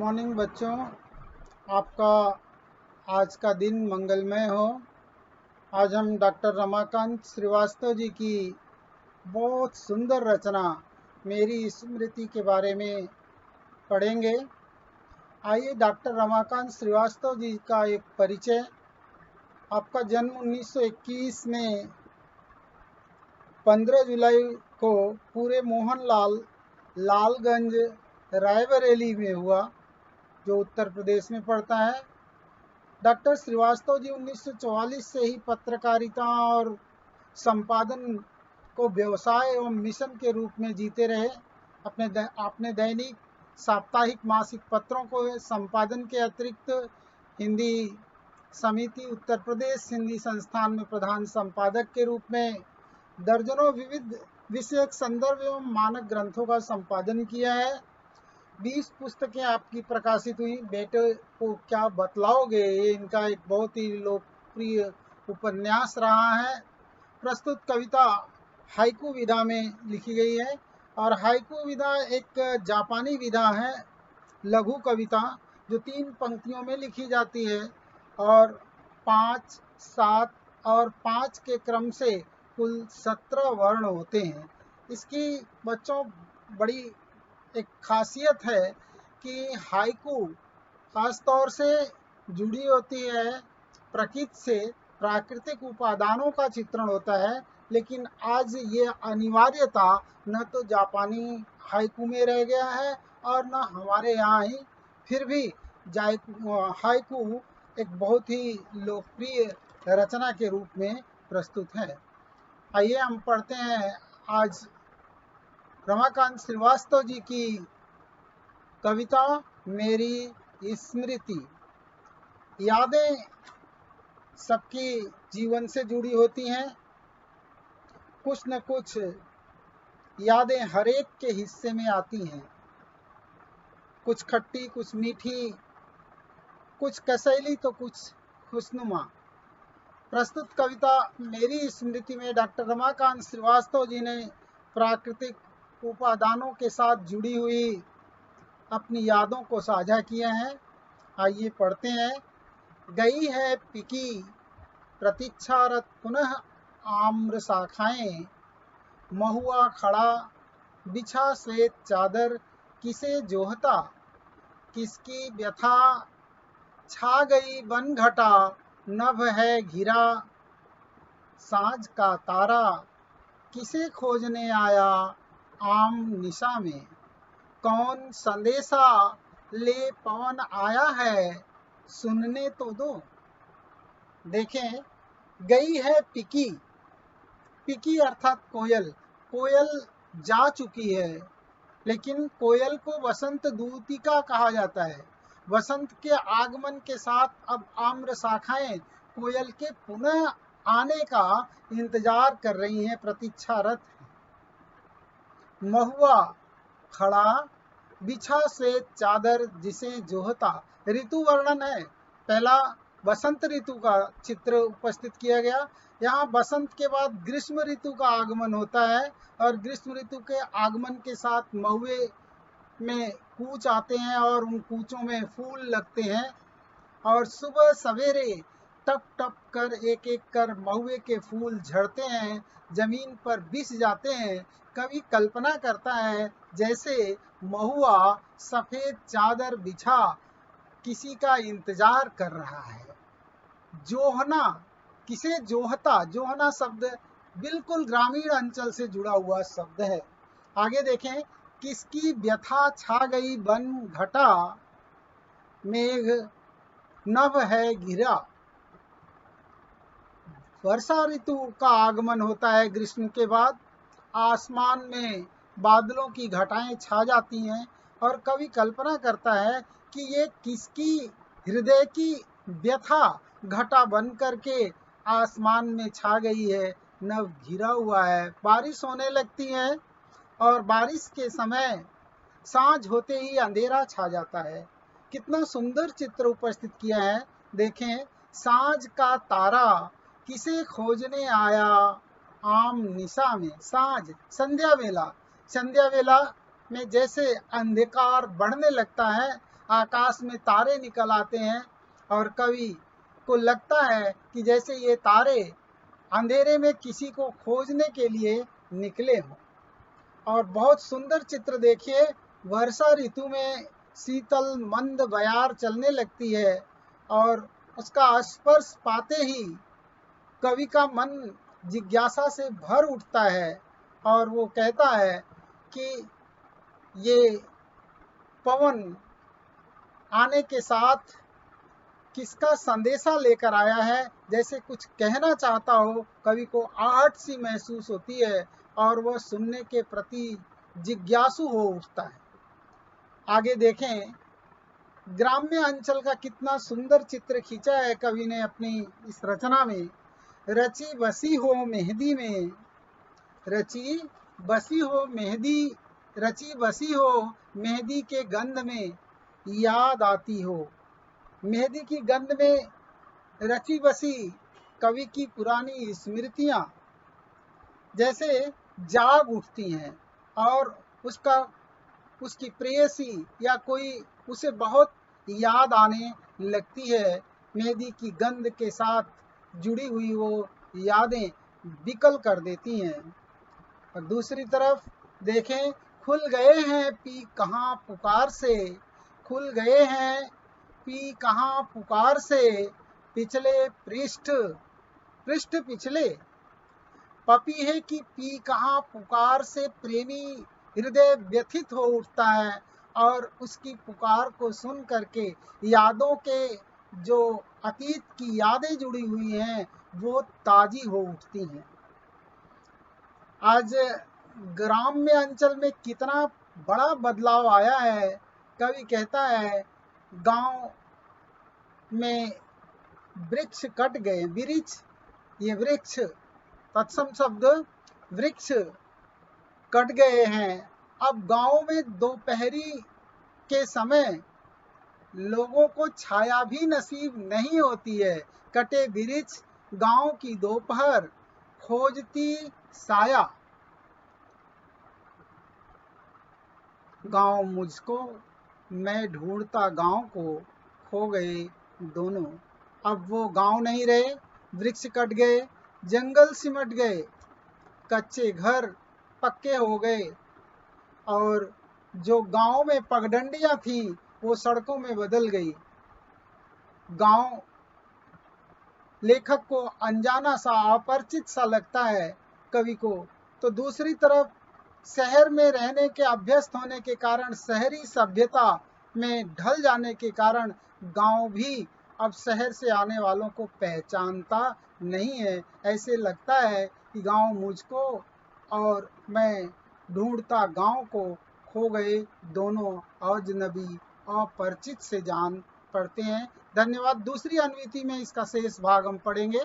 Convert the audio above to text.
Morning बच्चों, आपका आज का दिन मंगलमय हो। आज हम डॉक्टर रमाकांत श्रीवास्तव जी की बहुत सुंदर रचना मेरी स्मृति के बारे में पढ़ेंगे। आइए डॉक्टर रमाकांत श्रीवास्तव जी का एक परिचय। आपका जन्म 1921 में 15 जुलाई को पूरे मोहनलाल लालगंज रायबरेली में हुआ, जो उत्तर प्रदेश में पड़ता है। डॉक्टर श्रीवास्तव जी 1944 से ही पत्रकारिता और संपादन को व्यवसाय एवं मिशन के रूप में जीते रहे। अपने दैनिक साप्ताहिक मासिक पत्रों को संपादन के अतिरिक्त हिंदी समिति उत्तर प्रदेश हिंदी संस्थान में प्रधान संपादक के रूप में दर्जनों विविध विषयक संदर्भ एवं मानक ग्रंथों का संपादन किया है। 20 पुस्तकें आपकी प्रकाशित हुई। बेटे को क्या बतलाओगे, ये इनका एक बहुत ही लोकप्रिय उपन्यास रहा है। प्रस्तुत कविता हाइकू विधा में लिखी गई है, और हाइकू विधा एक जापानी विधा है, लघु कविता, जो 3 पंक्तियों में लिखी जाती है और 5, 7 और 5 के क्रम से कुल 17 वर्ण होते हैं। इसकी बच्चों बड़ी एक खासियत है कि हाइकू खास तौर से जुड़ी होती है प्रकृति से, प्राकृतिक उपादानों का चित्रण होता है। लेकिन आज ये अनिवार्यता न तो जापानी हाइकू में रह गया है और न हमारे यहाँ ही, फिर भी हाइकू एक बहुत ही लोकप्रिय रचना के रूप में प्रस्तुत है। आइए हम पढ़ते हैं आज रमाकांत श्रीवास्तव जी की कविता मेरी स्मृति। यादें सबकी जीवन से जुड़ी होती हैं। कुछ न कुछ यादें हर एक के हिस्से में आती हैं, कुछ खट्टी, कुछ मीठी, कुछ कसैली तो कुछ खुशनुमा। प्रस्तुत कविता मेरी स्मृति में डॉक्टर रमाकांत श्रीवास्तव जी ने प्राकृतिक उपादानों के साथ जुड़ी हुई अपनी यादों को साझा किया है। आइए पढ़ते हैं। गई है पिकी प्रतीक्षारत पुनः आम्र शाखाएं, महुआ खड़ा बिछा श्वेत चादर किसे जोहता, किसकी व्यथा छा गई वन घटा, नभ है घिरा सांझ का तारा, किसे खोजने आया आम निशा में, कौन संदेशा ले पवन आया है, सुनने तो दो। देखें, गई है पिकी। पिकी अर्थात कोयल। कोयल जा चुकी है, लेकिन कोयल को वसंत दूतिका कहा जाता है। वसंत के आगमन के साथ अब आम्र शाखाएं कोयल के पुनः आने का इंतजार कर रही हैं, प्रतीक्षारत हैं। महुआ खड़ा बिछा श्वेत चादर जिसे जोहता। ऋतु वर्णन है। पहला वसंत ऋतु का चित्र उपस्थित किया गया। यहाँ वसंत के बाद ग्रीष्म ऋतु का आगमन होता है, और ग्रीष्म ऋतु के आगमन के साथ महुए में कूच आते हैं और उन कूचों में फूल लगते हैं, और सुबह सवेरे टप टप कर एक एक कर महुए के फूल झड़ते हैं, जमीन पर बिछ जाते हैं। कवि कल्पना करता है जैसे महुआ सफेद चादर बिछा किसी का इंतजार कर रहा है। जोहना, किसे जोहता। जोहना शब्द बिल्कुल ग्रामीण अंचल से जुड़ा हुआ शब्द है। आगे देखें, किसकी व्यथा छा गई वन घटा, मेघ नभ है घिरा। वर्षा ऋतु का आगमन होता है ग्रीष्म के बाद। आसमान में बादलों की घटाएं छा जाती हैं, और कवि कल्पना करता है कि ये किसकी हृदय की व्यथा घटा बन करके आसमान में छा गई है, नभ घिरा हुआ है। बारिश होने लगती है, और बारिश के समय सांझ होते ही अंधेरा छा जाता है। कितना सुंदर चित्र उपस्थित किया है। देखें, सांझ का तारा किसे खोजने आया आम निशा में। सांझ, संध्या वेला। संध्या वेला में जैसे अंधकार बढ़ने लगता है, आकाश में तारे निकल आते हैं और कवि को लगता है कि जैसे ये तारे अंधेरे में किसी को खोजने के लिए निकले हों। और बहुत सुंदर चित्र देखिए, वर्षा ऋतु में शीतल मंद बयार चलने लगती है और उसका स्पर्श पाते ही कवि का मन जिज्ञासा से भर उठता है और वो कहता है कि ये पवन आने के साथ किसका संदेशा लेकर आया है, जैसे कुछ कहना चाहता हो। कवि को आहट सी महसूस होती है और वह सुनने के प्रति जिज्ञासु हो उठता है। आगे देखें, ग्राम्य अंचल का कितना सुंदर चित्र खींचा है कवि ने अपनी इस रचना में। रची बसी हो मेहंदी में, रची बसी हो मेहंदी, रची बसी हो मेहंदी के गंध में याद आती हो। मेहंदी की गंध में रची बसी कवि की पुरानी स्मृतियां जैसे जाग उठती हैं और उसकी प्रेयसी या कोई उसे बहुत याद आने लगती है। मेहंदी की गंध के साथ जुड़ी हुई वो यादें विकल कर देती हैं। और दूसरी तरफ देखें, खुल गए हैं पी कहाँ पुकार से, खुल गए हैं पी कहाँ पुकार से, पिछले पृष्ठ पृष्ठ पिछले, पपी है कि पी कहाँ पुकार से प्रेमी हृदय व्यथित हो उठता है और उसकी पुकार को सुन करके यादों के जो अतीत की यादें जुड़ी हुई हैं वो ताजी हो उठती हैं। आज ग्राम्य अंचल में कितना बड़ा बदलाव आया है। कवि कहता है, गांव में वृक्ष कट गए, वृक्ष, ये वृक्ष तत्सम शब्द वृक्ष कट गए हैं। अब गांव में दोपहरी के समय लोगों को छाया भी नसीब नहीं होती है। कटे वृक्ष गांव की दोपहर खोजती साया, गांव मुझको मैं ढूंढता गांव को, खो गए दोनों। अब वो गांव नहीं रहे, वृक्ष कट गए, जंगल सिमट गए, कच्चे घर पक्के हो गए और जो गांव में पगडंडियां थी वो सड़कों में बदल गई। गांव लेखक को अनजाना सा, अपरिचित सा लगता है कवि को। तो दूसरी तरफ शहर में रहने के अभ्यस्त होने के कारण, शहरी सभ्यता में ढल जाने के कारण गांव भी अब शहर से आने वालों को पहचानता नहीं है। ऐसे लगता है कि गांव मुझको और मैं ढूंढता गांव को, खो गए दोनों अजनबी अपरिचित से जान पड़ते हैं। धन्यवाद। दूसरी अनुवृत्ति में इसका शेष भाग हम पढ़ेंगे।